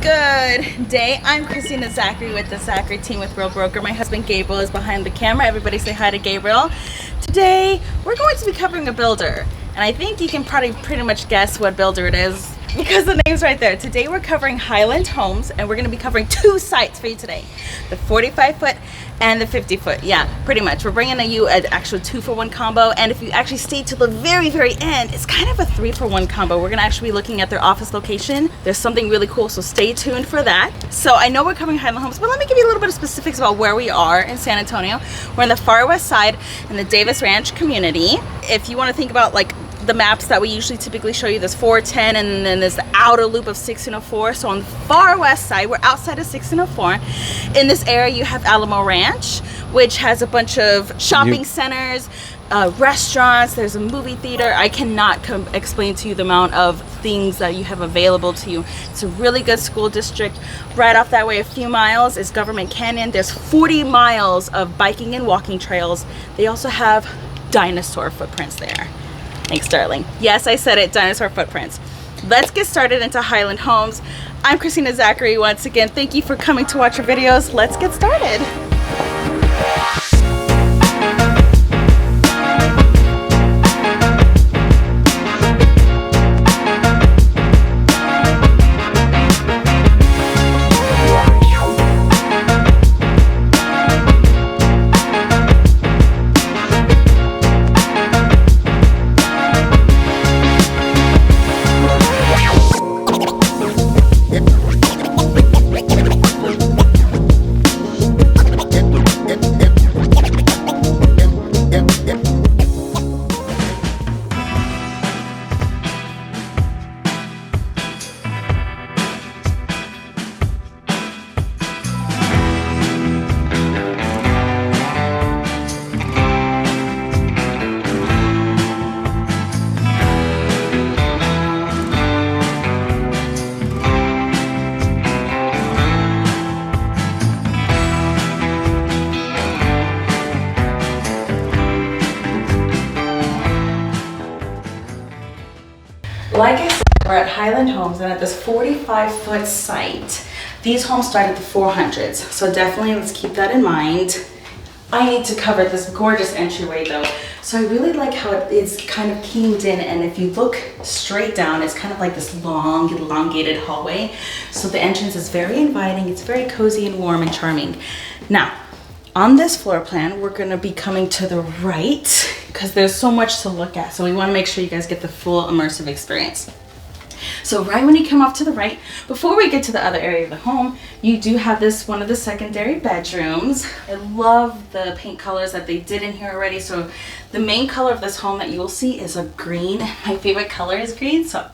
Good day. I'm Kristina and Zachary with the Zachary team with Real Broker. My husband Gabriel is behind the camera. Everybody say hi to Gabriel. Today we're going to be covering a builder, and I think you can probably pretty much guess what builder it is because the name's right there. Today we're covering Highland Homes, and we're going to be covering two sites for you today, the 45-foot and the 50-foot. Yeah, pretty much. We're bringing you an actual 2-for-1 combo, and if you actually stay to the very end, it's kind of a 3-for-1 combo. We're going to actually be looking at their office location. There's something really cool, so stay tuned for that. So I know we're covering Highland Homes, but let me give you a little bit of specifics about where we are in San Antonio. We're in the far west side in the Davis Ranch community. If you want to think about like the maps that we usually typically show you, there's 410 and then there's the outer loop of 1604. So on the far west side, we're outside of 1604. In this area you have Alamo Ranch, which has a bunch of shopping centers, restaurants, there's a movie theater. I cannot explain to you the amount of things that you have available to you. It's a really good school district. Right off that way a few miles is Government Canyon. There's 40 miles of biking and walking trails. They also have dinosaur footprints there. Thanks, darling. Yes, I said it, dinosaur footprints. Let's get started into Highland Homes. I'm Kristina Zachary once again. Thank you for coming to watch our videos. Let's get started. Like I said, we're at Highland Homes, and at this 45-foot site, these homes start at the 400s. So definitely let's keep that in mind. I need to cover this gorgeous entryway though. So I really like how it is kind of keyed in, and if you look straight down, it's kind of like this long, elongated hallway. So the entrance is very inviting. It's very cozy and warm and charming. Now, on this floor plan, we're gonna be coming to the right because there's so much to look at. So we wanna make sure you guys get the full immersive experience. So right when you come off to the right, before we get to the other area of the home, you do have this one of the secondary bedrooms. I love the paint colors that they did in here already. So the main color of this home that you will see is a green. My favorite color is green, so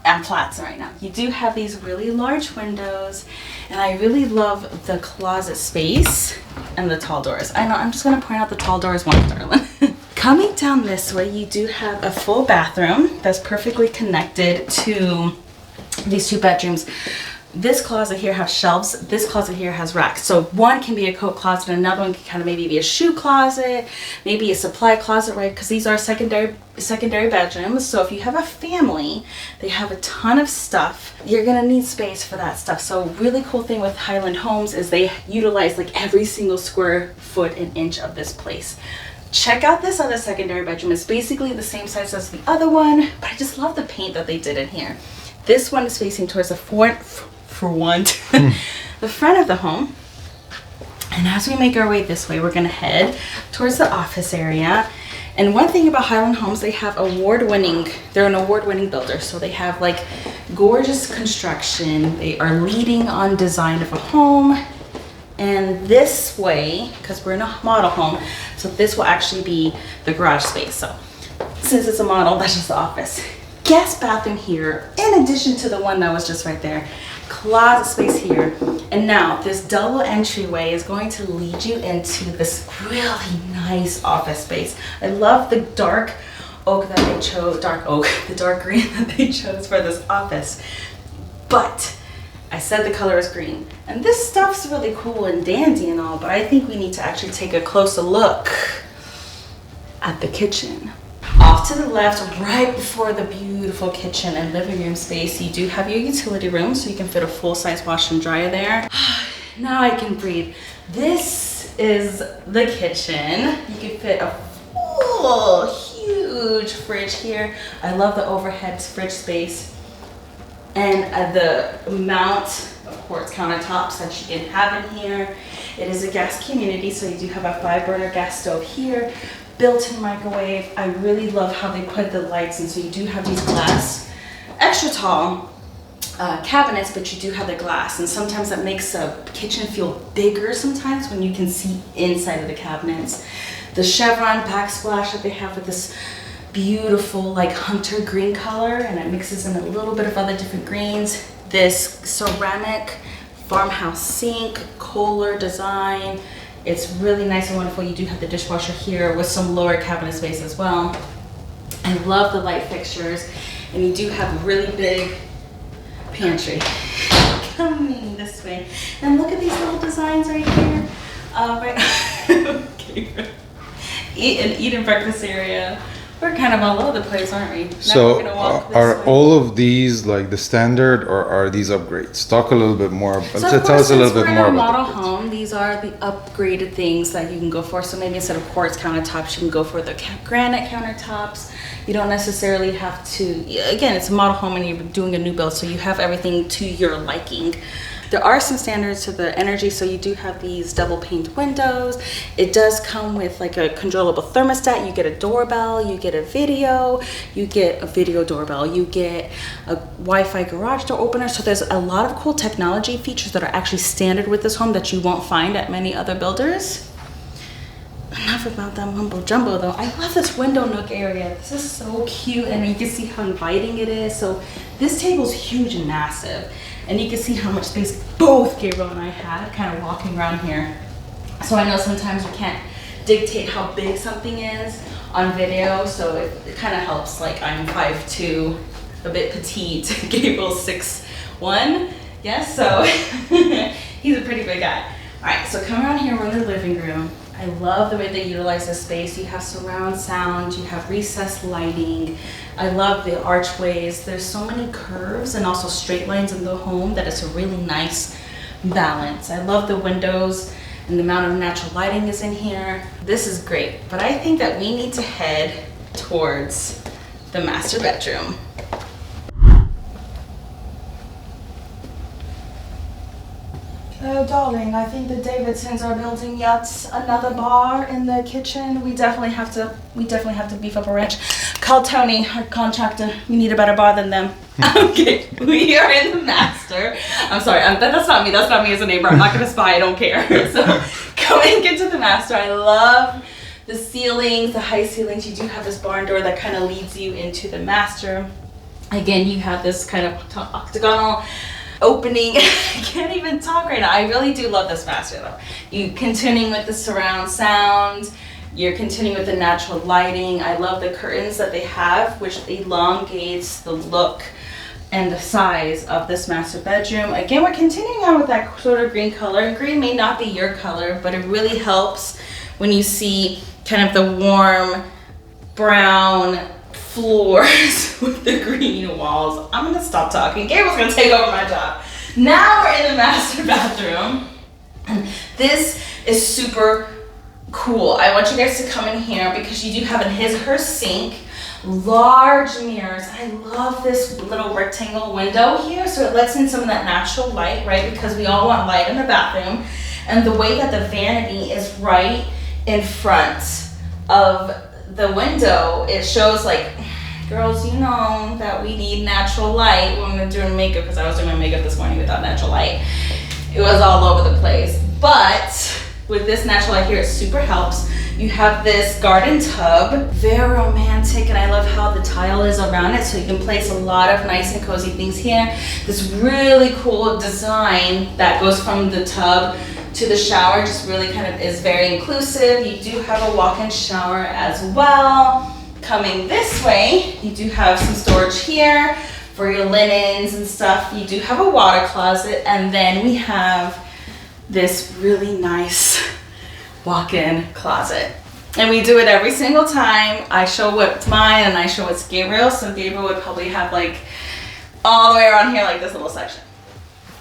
I'm platinum right now. You do have these really large windows, and I really love the closet space and the tall doors. I know, I'm just gonna point out the tall doors once, darling. Coming down this way, you do have a full bathroom that's perfectly connected to these two bedrooms. This closet here has shelves. This closet here has racks. So one can be a coat closet, and another one can kind of maybe be a shoe closet, maybe a supply closet, right? Because these are secondary bedrooms. So if you have a family, they have a ton of stuff. You're gonna need space for that stuff. So really cool thing with Highland Homes is they utilize like every single square foot and inch of this place. Check out this other secondary bedroom. It's basically the same size as the other one, but I just love the paint that they did in here. This one is facing towards the the front of the home. And as we make our way this way, we're gonna head towards the office area. And one thing about Highland Homes, they have they're an award-winning builder. So they have like gorgeous construction. They are leading on design of a home. And this way, because we're in a model home, so this will actually be the garage space. So since it's a model, that's just the office. Guest bathroom here, in addition to the one that was just right there. Closet space here. And now this double entryway is going to lead you into this really nice office space. I love the dark oak that they chose, the dark green that they chose for this office. But I said the color is green, and this stuff's really cool and dandy and all, but I think we need to actually take a closer look at the kitchen. Off off to the left, right before the beautiful kitchen and living room space, you do have your utility room, so you can fit a full-size washer and dryer there. Now I can breathe. This is the kitchen. You can fit a full, huge fridge here. I love the overhead fridge space and the amount of quartz countertops that you can have in here. It is a gas community, so you do have a 5-burner gas stove here, built-in microwave. I really love how they put the lights in, so you do have these glass, extra tall cabinets, but you do have the glass, and sometimes that makes a kitchen feel bigger sometimes when you can see inside of the cabinets. The chevron backsplash that they have with this beautiful like hunter green color, and it mixes in a little bit of other different greens. This ceramic farmhouse sink, Kohler design. It's really nice and wonderful. You do have the dishwasher here with some lower cabinet space as well. I love the light fixtures, and you do have a really big pantry coming this way. And look at these little designs right here. Okay. Eat and breakfast area. We're kind of all over the place, aren't we? Now So we're gonna walk this are way. all of these like the standard, or are these upgrades? Talk a little bit more. So Tell of course, us a little since bit we're more in a about model the upgrades. home, these are the upgraded things that you can go for. So maybe instead of quartz countertops, you can go for the granite countertops. You don't necessarily have to, again, it's a model home and you're doing a new build, so you have everything to your liking. There are some standards to the energy, so you do have these double pane windows. It does come with like a controllable thermostat. You get a doorbell, you get a video doorbell, you get a Wi-Fi garage door opener. So there's a lot of cool technology features that are actually standard with this home that you won't find at many other builders. Enough about that mumbo jumbo though. I love this window nook area. This is so cute, and you can see how inviting it is. So this table's huge and massive, and you can see how much space both Gabriel and I had kind of walking around here. So I know sometimes you can't dictate how big something is on video, so it kind of helps. Like I'm 5'2", a bit petite. Gabriel's 6'1", yes, so he's a pretty big guy. All right, so come around here, we're in the living room. I love the way they utilize this space. You have surround sound, you have recessed lighting. I love the archways. There's so many curves and also straight lines in the home that it's a really nice balance. I love the windows and the amount of natural lighting is in here. This is great, but I think that we need to head towards the master bedroom. Oh, darling, I think the Davidsons are building yet another bar in the kitchen. We definitely have to beef up a ranch. Call Tony, our contractor. We need a better bar than them. Okay, we are in the master. I'm sorry, that's not me. That's not me as a neighbor. I'm not gonna spy. I don't care. So come and get to the master. I love the ceilings, the high ceilings. You do have this barn door that kind of leads you into the master. Again, you have this kind of octagonal opening. I can't even talk right now. I really do love this master though. You continuing with the surround sound, you're continuing with the natural lighting. I love the curtains that they have, which elongates the look and the size of this master bedroom. Again, we're continuing on with that sort of green color. And green may not be your color, but it really helps when you see kind of the warm brown floors with the green walls. I'm gonna stop talking. Gabriel's gonna take over my job. Now we're in the master bathroom. This is super cool. I want you guys to come in here because you do have in her sink, large mirrors. I love this little rectangle window here, so it lets in some of that natural light, right? Because we all want light in the bathroom. And the way that the vanity is right in front of the window, it shows like, girls, you know that we need natural light when we're doing makeup, because I was doing my makeup this morning without natural light. It was all over the place. But with this natural light here, it super helps. You have this garden tub, very romantic, and I love how the tile is around it, so you can place a lot of nice and cozy things here. This really cool design that goes from the tub to the shower just really kind of is very inclusive. You do have a walk-in shower as well. Coming this way, you do have some storage here for your linens and stuff. You do have a water closet, and then we have this really nice walk-in closet. And we do it every single time. I show what's mine and I show what's Gabriel. So Gabriel would probably have like all the way around here, like this little section.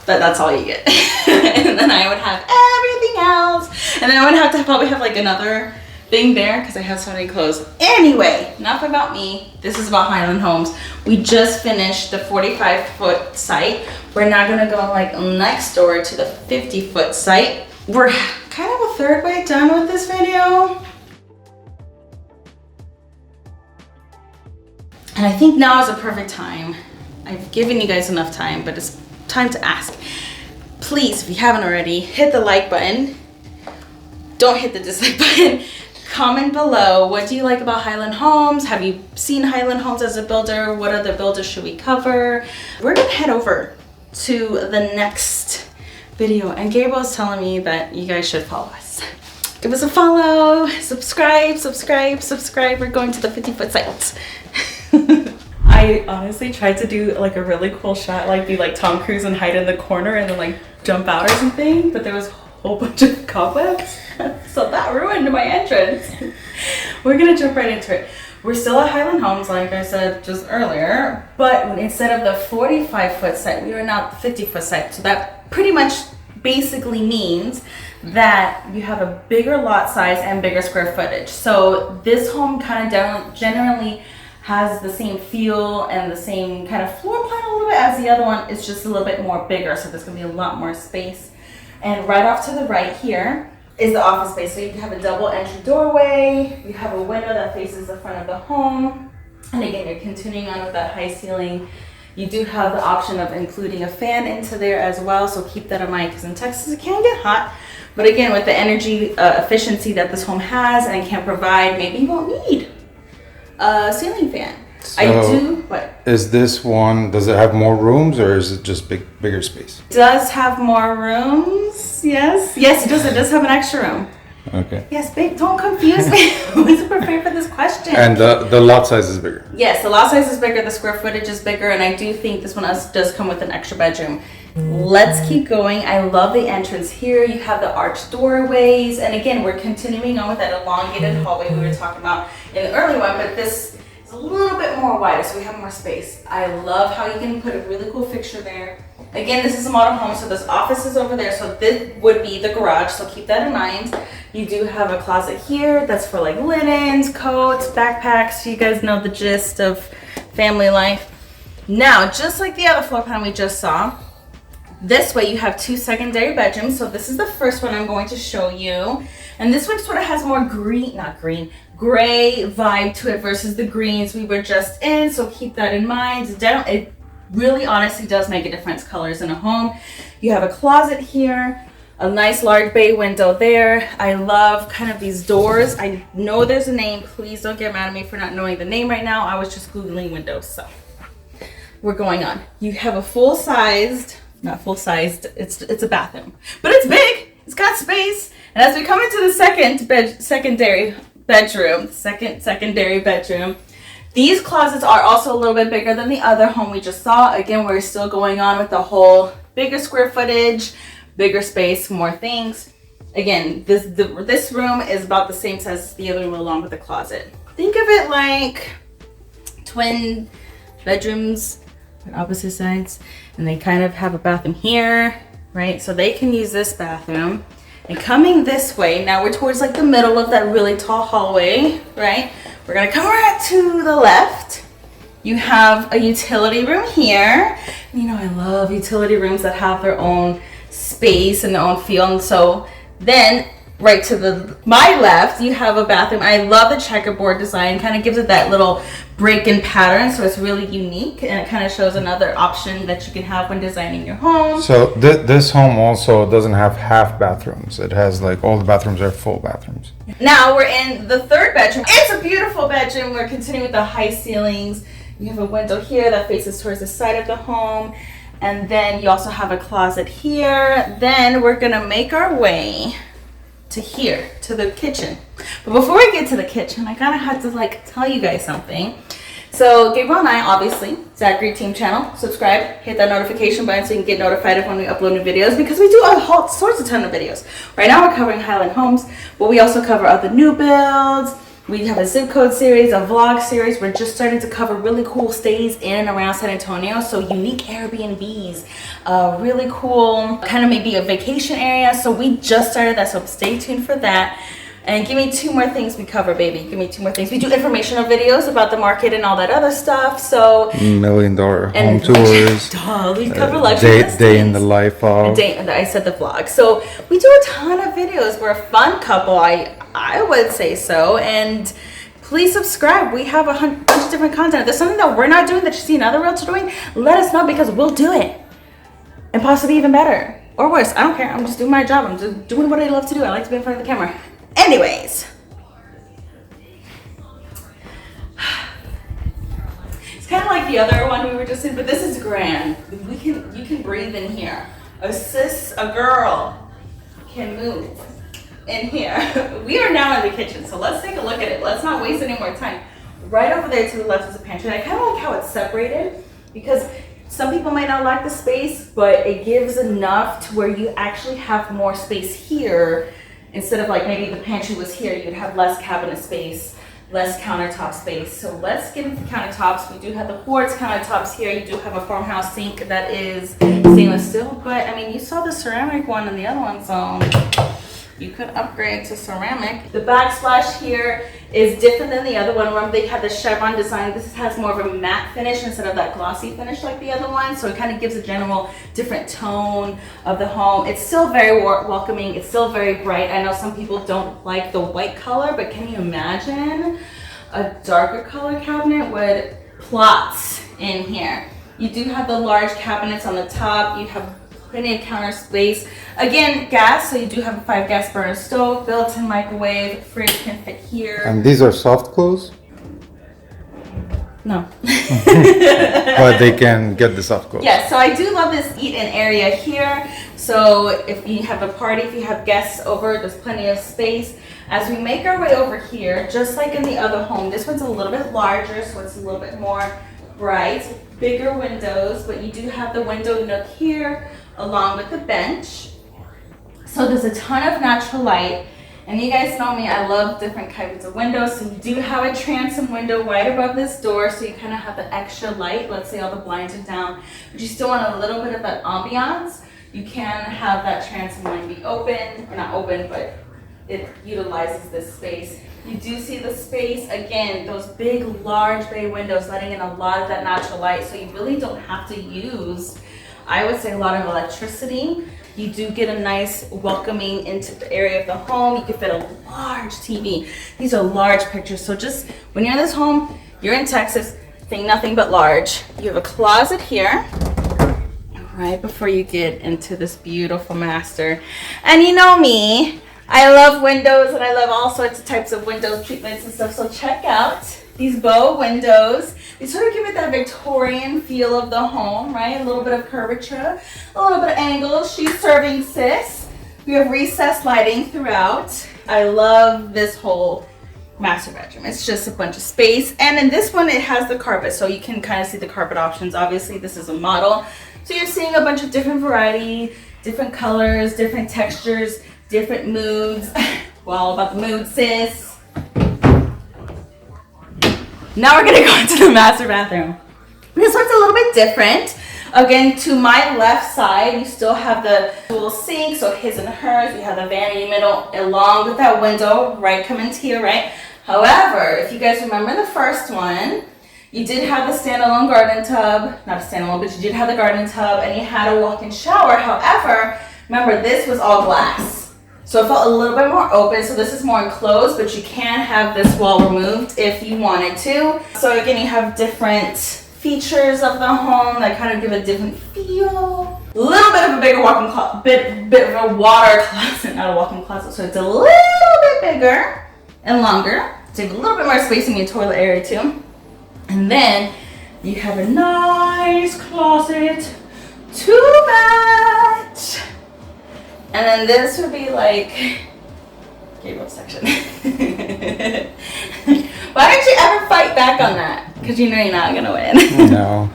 That's all you get. And then I would have everything else. And then I would have to probably have like another thing there because I have so many clothes. Anyway, enough about me. This is about Highland Homes. We just finished the 45-foot site. We're now gonna go like next door to the 50-foot site. We're kind of a third way done with this video. And I think now is a perfect time. I've given you guys enough time, but it's time to ask. Please, if you haven't already, hit the like button. Don't hit the dislike button. Comment below, what do you like about Highland Homes? Have you seen Highland Homes as a builder? What other builders should we cover? We're gonna head over to the next video, and Gabriel's telling me that you guys should follow us. Give us a follow, subscribe. We're going to the 50-foot site. I honestly tried to do like a really cool shot, like be like Tom Cruise and hide in the corner and then like jump out or something, but there was a whole bunch of cobwebs. So that ruined my entrance. We're gonna jump right into it. We're still at Highland Homes, like I said just earlier, but instead of the 45-foot site, we are now the 50-foot site. So that pretty much basically means that you have a bigger lot size and bigger square footage. So this home kind of generally has the same feel and the same kind of floor plan a little bit as the other one. It's just a little bit more bigger, so there's gonna be a lot more space. And right off to the right here is the office space. So you have a double entry doorway. You have a window that faces the front of the home. And again, you're continuing on with that high ceiling. You do have the option of including a fan into there as well. So keep that in mind, because in Texas it can get hot. But again, with the energy efficiency that this home has and can provide, maybe you won't need a ceiling fan. So I do, what? Is this one, does it have more rooms or is it just bigger space? It does have more rooms, yes. Yes, it does. It does have an extra room. Okay. Yes, babe, don't confuse me. I wasn't prepared for this question. And the lot size is bigger? Yes, the lot size is bigger, the square footage is bigger, and I do think this one does come with an extra bedroom. Let's keep going. I love the entrance here. You have the arched doorways, and again, we're continuing on with that elongated hallway we were talking about in the early one, but this is a little bit more wider, so we have more space. I love how you can put a really cool fixture there. Again, this is a model home, so this office is over there, so this would be the garage, so keep that in mind. You do have a closet here that's for like linens, coats, backpacks. You guys know the gist of family life. Now, just like the other floor plan we just saw, this way you have 2 secondary bedrooms. So this is the first one I'm going to show you. And this one sort of has more gray vibe to it versus the greens we were just in. So keep that in mind. It really honestly does make a difference, colors in a home. You have a closet here, a nice large bay window there. I love kind of these doors. I know there's a name. Please don't get mad at me for not knowing the name right now. I was just Googling windows, so we're going on. You have a full-sized, not full-sized, it's a bathroom, but it's big. It's got space. And as we come into the secondary bedroom, these closets are also a little bit bigger than the other home we just saw. Again, we're still going on with the whole bigger square footage, bigger space, more things. Again, this room is about the same size as the other room along with the closet. Think of it like twin bedrooms on opposite sides, and they kind of have a bathroom here, right? So they can use this bathroom. And coming this way, now we're towards like the middle of that really tall hallway, right? We're gonna come right to the left. You have a utility room here. You know, I love utility rooms that have their own space and their own feel. And so then right to my left, you have a bathroom. I love the checkerboard design, kind of gives it that little break-in pattern, so it's really unique, and it kind of shows another option that you can have when designing your home. So this home also doesn't have half bathrooms. It has like all the bathrooms are full bathrooms. Now we're in the third bedroom. It's a beautiful bedroom. We're continuing with the high ceilings. You have a window here that faces towards the side of the home, and then you also have a closet here. Then we're gonna make our way to here, to the kitchen. But before we get to the kitchen, I kind of have to like tell you guys something. So Gabriel and I, obviously, Zachary team channel, subscribe, hit that notification button so you can get notified of when we upload new videos, because we do all sorts of ton of videos. Right now we're covering Highland Homes, but we also cover other new builds. We have a zip code series, a vlog series. We're just starting to cover really cool stays in and around San Antonio. So unique Airbnbs, really cool, kind of maybe a vacation area. So we just started that, so stay tuned for that. And give me 2 more things we cover, baby. Give me 2 more things. We do informational videos about the market and all that other stuff. So $1 million home tours. We cover luxury Day in the life of. I said the vlog. So we do a ton of videos. We're a fun couple. I would say so. And please subscribe. We have a bunch of different content. If there's something that we're not doing that you see another realtor doing, let us know, because we'll do it. And possibly even better. Or worse. I don't care. I'm just doing my job. I'm just doing what I love to do. I like to be in front of the camera. Anyways, it's kind of like the other one we were just in, but this is grand. You can breathe in here. A girl can move in here. We are now in the kitchen, so let's take a look at it. Let's not waste any more time. Right over there to the left is a pantry. And I kind of like how it's separated, because some people might not like the space, but it gives enough to where you actually have more space here. Instead of like maybe the pantry was here, you'd have less cabinet space, less countertop space. So let's get into the countertops. We do have the quartz countertops here. You do have a farmhouse sink that is stainless steel, but I mean, you saw the ceramic one and the other one, so you could upgrade to ceramic. The backsplash here is different than the other one. Remember, they had the chevron design. This has more of a matte finish instead of that glossy finish like the other one. So it kind of gives a general different tone of the home. It's still very welcoming. It's still very bright. I know some people don't like the white color, but can you imagine a darker color cabinet with plots in here? You do have the large cabinets on the top. You have plenty of counter space. Again, gas, so you do have a 5 gas burner stove, built-in microwave, fridge can fit here. And these are soft close? No. But they can get the soft close. Yeah, so I do love this eat-in area here. So if you have a party, if you have guests over, there's plenty of space. As we make our way over here, just like in the other home, this one's a little bit larger, so it's a little bit more bright, bigger windows, but you do have the window nook here along with the bench. So there's a ton of natural light, and you guys know me, I love different kinds of windows. So you do have a transom window right above this door, so you kind of have the extra light. Let's say all the blinds are down, but you still want a little bit of that ambiance. You can have that transom line be open, or not open, but it utilizes this space. You do see the space, again, those big, large bay windows letting in a lot of that natural light, so you really don't have to use, I would say, a lot of electricity. You do get a nice welcoming into the area of the home. You can fit a large TV. These are large pictures, so just when you're in this home, you're in Texas, think nothing but large. You have a closet here, right before you get into this beautiful master. And you know me, I love windows, and I love all sorts of types of window treatments and stuff. So check out these bow windows. They sort of give it that Victorian feel of the home, right? A little bit of curvature, a little bit of angle. She's serving sis. We have recessed lighting throughout. I love this whole master bedroom. It's just a bunch of space. And in this one, it has the carpet, so you can kind of see the carpet options. Obviously, this is a model. So you're seeing a bunch of different variety, different colors, different textures, different moods. Well, all about the mood, sis. Now we're gonna go into the master bathroom. This one's a little bit different. Again, to my left side, you still have the dual sink, so his and hers. You have the vanity middle along with that window, right, coming to your right. However, if you guys remember the first one, you did have the standalone garden tub, not a standalone, but you did have the garden tub, and you had a walk-in shower. However, remember, this was all glass. So it felt a little bit more open, so this is more enclosed, but you can have this wall removed if you wanted to. So again, you have different features of the home that kind of give a different feel. A little bit of a bigger walk-in closet, bit of a water closet, not a walk-in closet, so it's a little bit bigger and longer. So you have a little bit more space in your toilet area too. And then you have a nice closet to match. And then this would be like Gabriel's section. Why don't you ever fight back on that? Because you know you're not gonna win. No.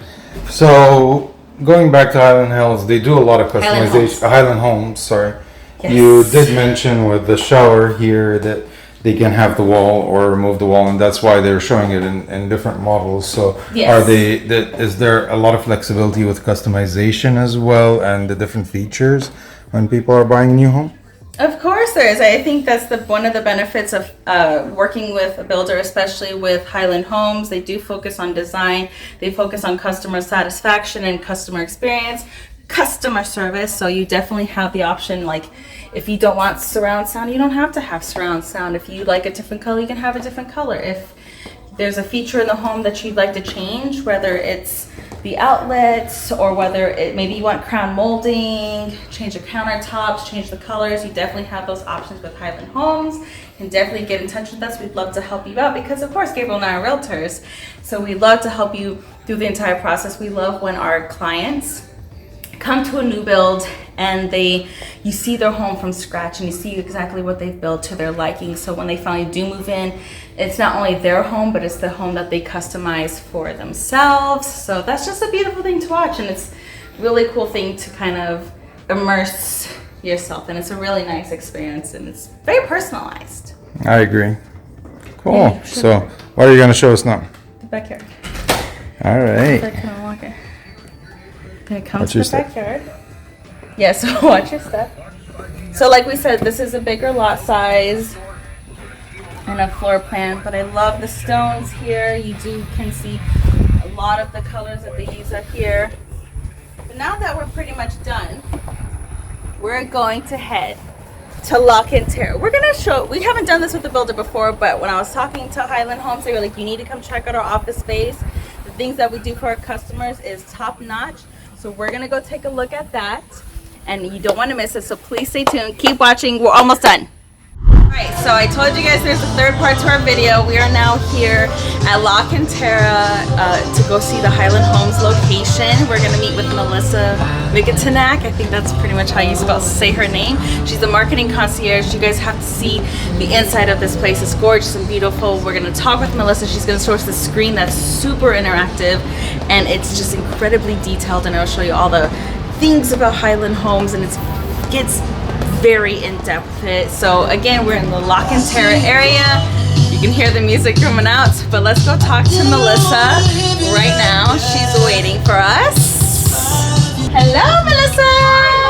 So going back to Highland Hills, they do a lot of Highland customization. Highland Homes, sorry. Yes. You did mention with the shower here that they can have the wall or remove the wall, and that's why they're showing it in different models. So Yes. are they? Is there a lot of flexibility with customization as well, and the different features when people are buying a new home? Of course there is. I think that's one of the benefits of working with a builder, especially with Highland Homes. They do focus on design. They focus on customer satisfaction and customer experience, customer service. So you definitely have the option, like if you don't want surround sound, you don't have to have surround sound. If you like a different color, you can have a different color. If there's a feature in the home that you'd like to change, whether it's the outlets or whether it maybe you want crown molding, change the countertops, change the colors, you definitely have those options with Highland Homes. You can definitely get in touch with us. We'd love to help you out because of course Gabriel and I are realtors, so we love to help you through the entire process. We love when our clients come to a new build and you see their home from scratch and you see exactly what they've built to their liking. So when they finally do move in, it's not only their home, but it's the home that they customize for themselves. So that's just a beautiful thing to watch, and it's a really cool thing to kind of immerse yourself in. It's a really nice experience and it's very personalized. I agree. Cool. Yeah, sure. So what are you going to show us now? The backyard. All right. Like, kind of walk it. Gonna come Watch to your the step. backyard. Yeah, so watch your step. So like we said, this is a bigger lot size and a floor plan, but I love the stones here. You can see a lot of the colors that they use up here. But now that we're pretty much done, we're going to head to Lock and Terra. We're gonna show, we haven't done this with the builder before, but when I was talking to Highland Homes, they were like, you need to come check out our office space. The things that we do for our customers is top notch. So we're gonna go take a look at that, and you don't want to miss it, so please stay tuned, keep watching. We're almost done. Alright, so I told you guys there's a third part to our video. We are now here at Lock and Terra to go see the Highland Homes location. We're gonna meet with Melissa Migatanak. I think that's pretty much how you say her name. She's the marketing concierge. You guys have to see the inside of this place. It's gorgeous and beautiful. We're gonna talk with Melissa. She's gonna show us the screen that's super interactive, and it's just incredibly detailed, and I'll show you all the things about Highland Homes, and it gets very in-depth. So again, we're in the Lock and Terra area. You can hear the music coming out, but let's go talk to Melissa right now. She's waiting for us. Hello, Melissa.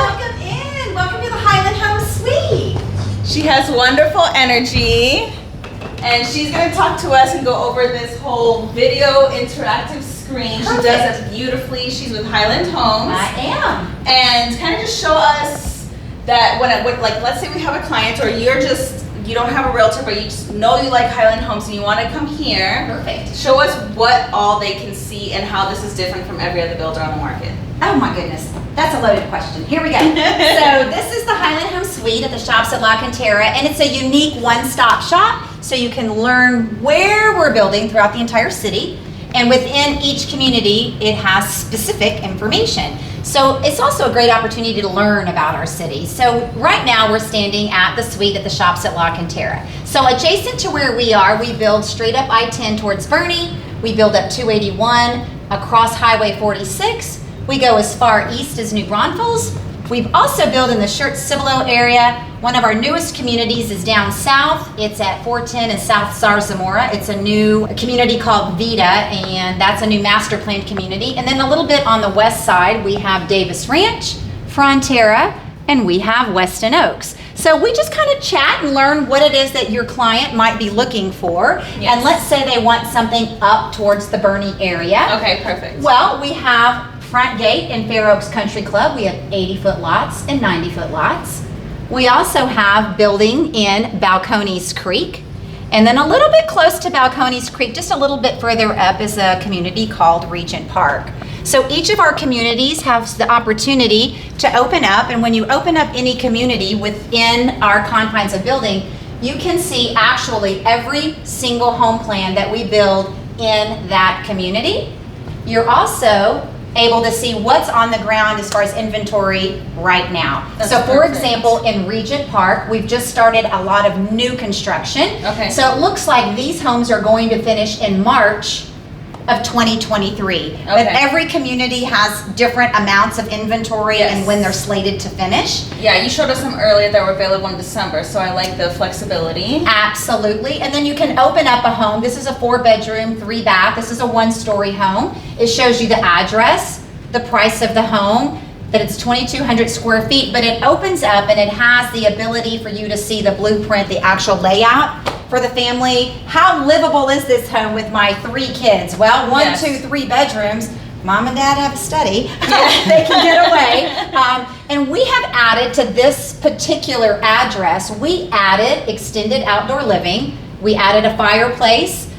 Welcome in. Welcome to the Highland Homes suite. She has wonderful energy, and she's gonna talk to us and go over this whole video interactive screen. She does it beautifully. She's with Highland Homes. I am. And kind of just show us that like let's say we have a client, or you don't have a realtor, but you just know you like Highland Homes and you want to come here. Perfect. Show us what all they can see and how this is different from every other builder on the market. Oh my goodness, that's a loaded question. Here we go. So this is the Highland Homes suite at the shops at Lock and Terra, and it's a unique one-stop shop, so you can learn where we're building throughout the entire city. And within each community, it has specific information. So it's also a great opportunity to learn about our city. So right now we're standing at the suite at the shops at Lock and Terra. So adjacent to where we are, we build straight up I-10 towards Bernie. We build up 281 across Highway 46. We go as far east as New Braunfels. We've also built in the Schertz-Cibolo area. One of our newest communities is down south. It's at 410 in South Zarzamora. It's a new community called Vita, and that's a new master planned community. And then a little bit on the west side, we have Davis Ranch, Frontera, and we have Weston Oaks. So we just kind of chat and learn what it is that your client might be looking for. Yes. And let's say they want something up towards the Bernie area. Okay, perfect. Well, we have front gate in Fair Oaks Country Club. We have 80-foot lots and 90-foot lots. We also have building in Balcones Creek. And then a little bit close to Balcones Creek, just a little bit further up, is a community called Regent Park. So each of our communities has the opportunity to open up, and when you open up any community within our confines of building, you can see actually every single home plan that we build in that community. You're also able to see what's on the ground as far as inventory right now. That's so for perfect. example, in Regent Park, we've just started a lot of new construction. Okay. So it looks like these homes are going to finish in March of 2023. But every community has different amounts of inventory and when they're slated to finish. Yeah, you showed us some earlier that were available in December, so I like the flexibility. Absolutely. And then you can open up a home. This is a 4-bedroom, 3-bath. This is a 1-story home. It shows you the address, the price of the home, that it's 2,200 square feet, but it opens up and it has the ability for you to see the blueprint, the actual layout for the family. How livable is this home with my 3 kids? Well, 1, 2, 3 bedrooms. Mom and Dad have a study. They can get away. And we have added to this particular address, we added extended outdoor living. We added a fireplace.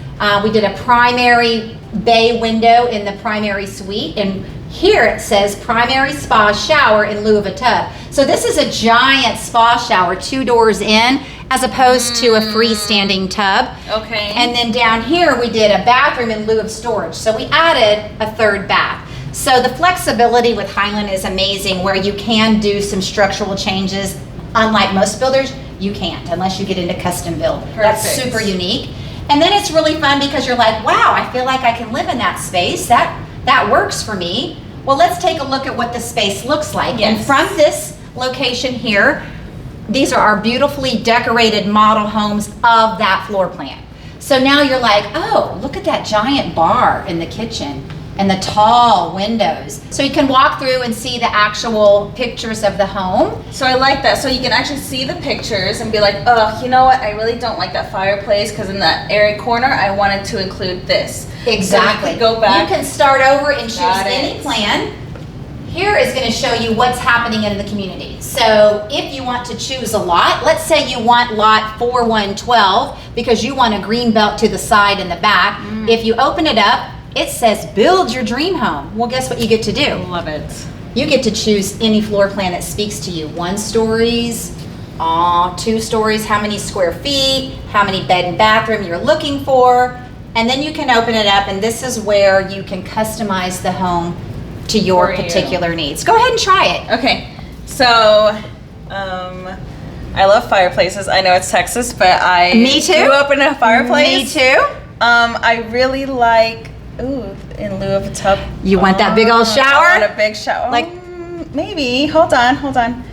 We did a primary bay window in the primary suite. And here it says primary spa shower in lieu of a tub. So this is a giant spa shower, 2 doors in, as opposed to a freestanding tub. Okay. And then down here we did a bathroom in lieu of storage. So we added a 3rd bath. So the flexibility with Highland is amazing, where you can do some structural changes. Unlike most builders, you can't unless you get into custom build. Perfect. That's super unique. And then it's really fun because you're like, wow, I feel like I can live in that space. That works for me. Well, let's take a look at what the space looks like. Yes. And from this location here, these are our beautifully decorated model homes of that floor plan. So now you're like, oh, look at that giant bar in the kitchen and the tall windows. So you can walk through and see the actual pictures of the home. So I like that. So you can actually see the pictures and be like, oh, you know what? I really don't like that fireplace because in that area corner, I wanted to include this. Exactly. So you can go back. You can start over and choose Got any it. plan. Here is going to show you what's happening in the community. So if you want to choose a lot, let's say you want lot 4112 because you want a green belt to the side and the back. If you open it up, it says build your dream home. Well, guess what you get to do? Love it. You get to choose any floor plan that speaks to you. 1 stories, 2 stories, how many square feet, how many bed and bathroom you're looking for. And then you can open it up, and this is where you can customize the home to your For you. particular needs. Go ahead and try it. Okay, so I love fireplaces. I know it's Texas, but I Me too. grew up in a fireplace. Me too. I really like, ooh, in lieu of a tub. You want that big old shower? I want a big shower. Like- maybe. Hold on.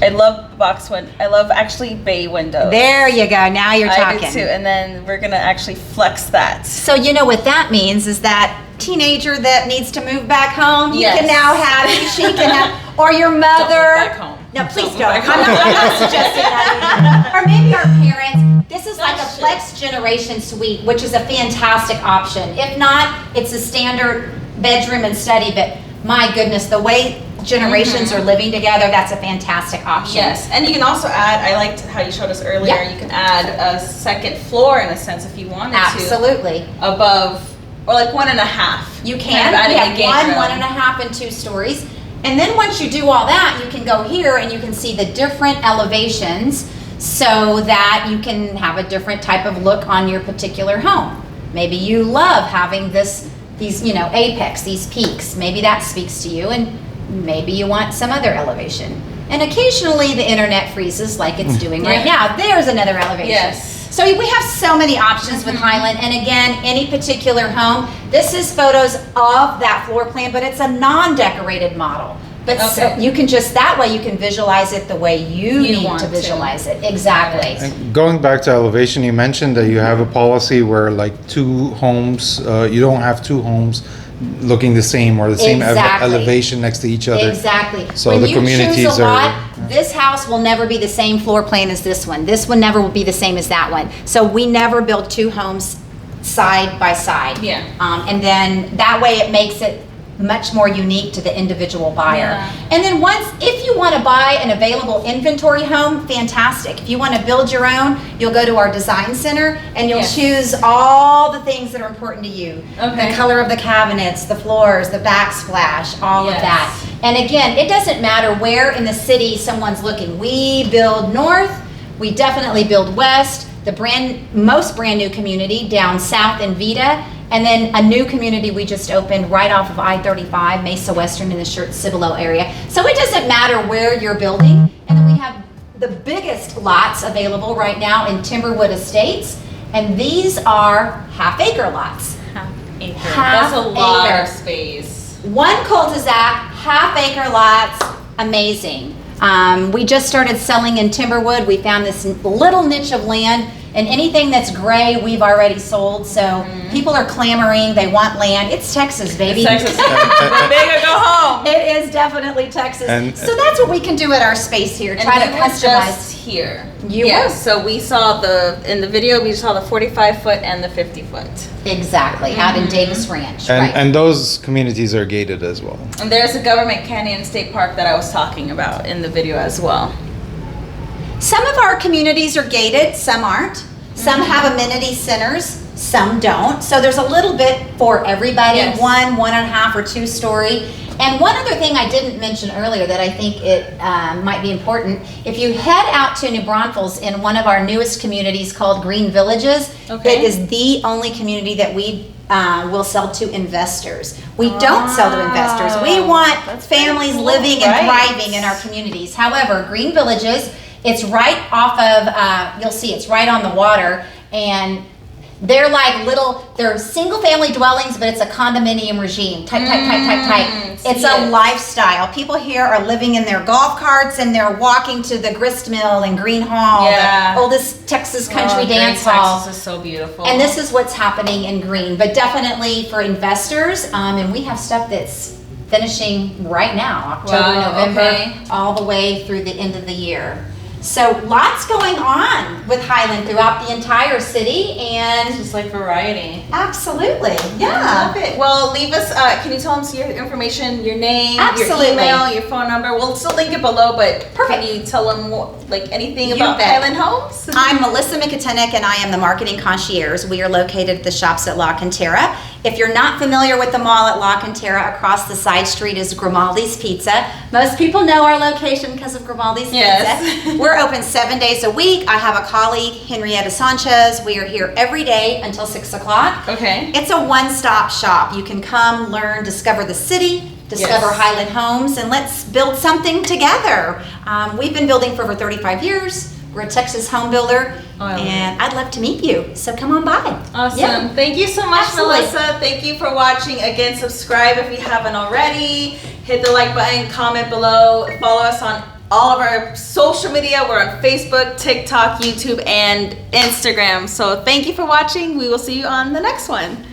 I love box window. I love actually bay windows. There you go. Now you're I talking. do too, and then we're gonna actually flex that. So you know what that means is that teenager that needs to move back home, you Yes. can now have it. She can have, or your mother. Don't move back home. No, please move don't. back I'm not suggesting that. Or maybe our parents. This is like a That's flex generation suite, which is a fantastic option. If not, it's a standard bedroom and study. But my goodness, the way generations are living together, that's a fantastic option. Yes, and you can also add, I liked how you showed us earlier, Yeah. you can add a second floor in a sense if you wanted Absolutely. to. Above, or like 1.5. You Kind can. of adding We a have game 1, room. 1.5, and 2 stories. And then once you do all that, you can go here and you can see the different elevations so that you can have a different type of look on your particular home. Maybe you love having these, apex, these peaks. Maybe that speaks to you, and maybe you want some other elevation. And occasionally the internet freezes like it's doing right now. There's another elevation. Yes. So we have so many options with Highland, and again, any particular home, this is photos of that floor plan, but it's a non-decorated model. But so Okay. you can just, that way you can visualize it the way you need want to to. visualize it. Exactly. And going back to elevation, you mentioned that you have a policy where like 2 homes, you don't have 2 homes looking the same or the same Exactly. elevation next to each other. Exactly. So When the you communities choose a are- lot, this house will never be the same floor plan as this one. This one never will be the same as that one. So we never build 2 homes side by side. Yeah. And then that way it makes it much more unique to the individual buyer. Yeah. And then if you want to buy an available inventory home, fantastic. If you want to build your own, you'll go to our design center and you'll Yes. choose all the things that are important to you. Okay. The color of the cabinets, the floors, the backsplash, all of Yes. that. And again, it doesn't matter where in the city someone's looking. We build north, we definitely build west, the most brand new community down south in Vida, and then a new community we just opened right off of I-35, Mesa Western in the Cibolo area. So it doesn't matter where you're building. And then we have the biggest lots available right now in Timberwood Estates, and these are half-acre lots. acre. Half That's a lot acre. of space. One cul-de-sac, half-acre lots, amazing. We just started selling in Timberwood. We found this little niche of land, and anything that's gray, we've already sold. So people are clamoring. They want land. It's Texas, baby. Texas. Go big or go home. It is definitely Texas. And- So that's what we can do at our space here. Try to we were customize. just here. You yes, were. so we saw in the video, we saw the 45-foot and the 50-foot. Exactly, out in Davis Ranch. And, right. and those communities are gated as well. And there's a Government Canyon State Park that I was talking about in the video as well. Some of our communities are gated, some aren't. Some have amenity centers, some don't. So there's a little bit for everybody, Yes. 1.5, or 2-story. And one other thing I didn't mention earlier that I think it might be important, if you head out to New Braunfels in one of our newest communities called Green Villages, Okay. it is the only community that we will sell to investors. We don't sell to investors. We want That's very families cool. living and Right. thriving in our communities. However, Green Villages, it's right off of, you'll see it's right on the water, and they're like they're single family dwellings, but it's a condominium regime, type. It's a lifestyle. People here are living in their golf carts and they're walking to the grist mill and Green Hall, Yeah. the oldest Texas country Green, dance hall. Texas is so beautiful. And this is what's happening in Green, but definitely for investors, and we have stuff that's finishing right now, October, Wow, November, okay. all the way through the end of the year. So lots going on with Highland throughout the entire city, and just like variety. absolutely, I yeah. love it. Well, leave us, can you tell us your information, your name, Absolutely. your email, your phone number? We'll still link it below, but Perfect. can you tell them anything You about bet. Highland Homes? I'm Melissa McIntyre, and I am the marketing concierge. We are located at the shops at La Cantera. If you're not familiar with the mall at La Cantera, across the side street is Grimaldi's Pizza. Most people know our location because of Grimaldi's Yes. Pizza. We're open 7 days a week. I have a colleague, Henrietta Sanchez. We are here every day until 6 o'clock. Okay. It's a one-stop shop. You can come, learn, discover the city, discover Yes. Highland Homes, and let's build something together. We've been building for over 35 years. We're a Texas home builder, Oh, I love and I'd love to meet you. So come on by. Awesome. Yeah. Thank you so much, Absolutely. Melissa. Thank you for watching. Again, subscribe if you haven't already. Hit the like button, comment below. Follow us on all of our social media. We're on Facebook, TikTok, YouTube, and Instagram. So thank you for watching. We will see you on the next one.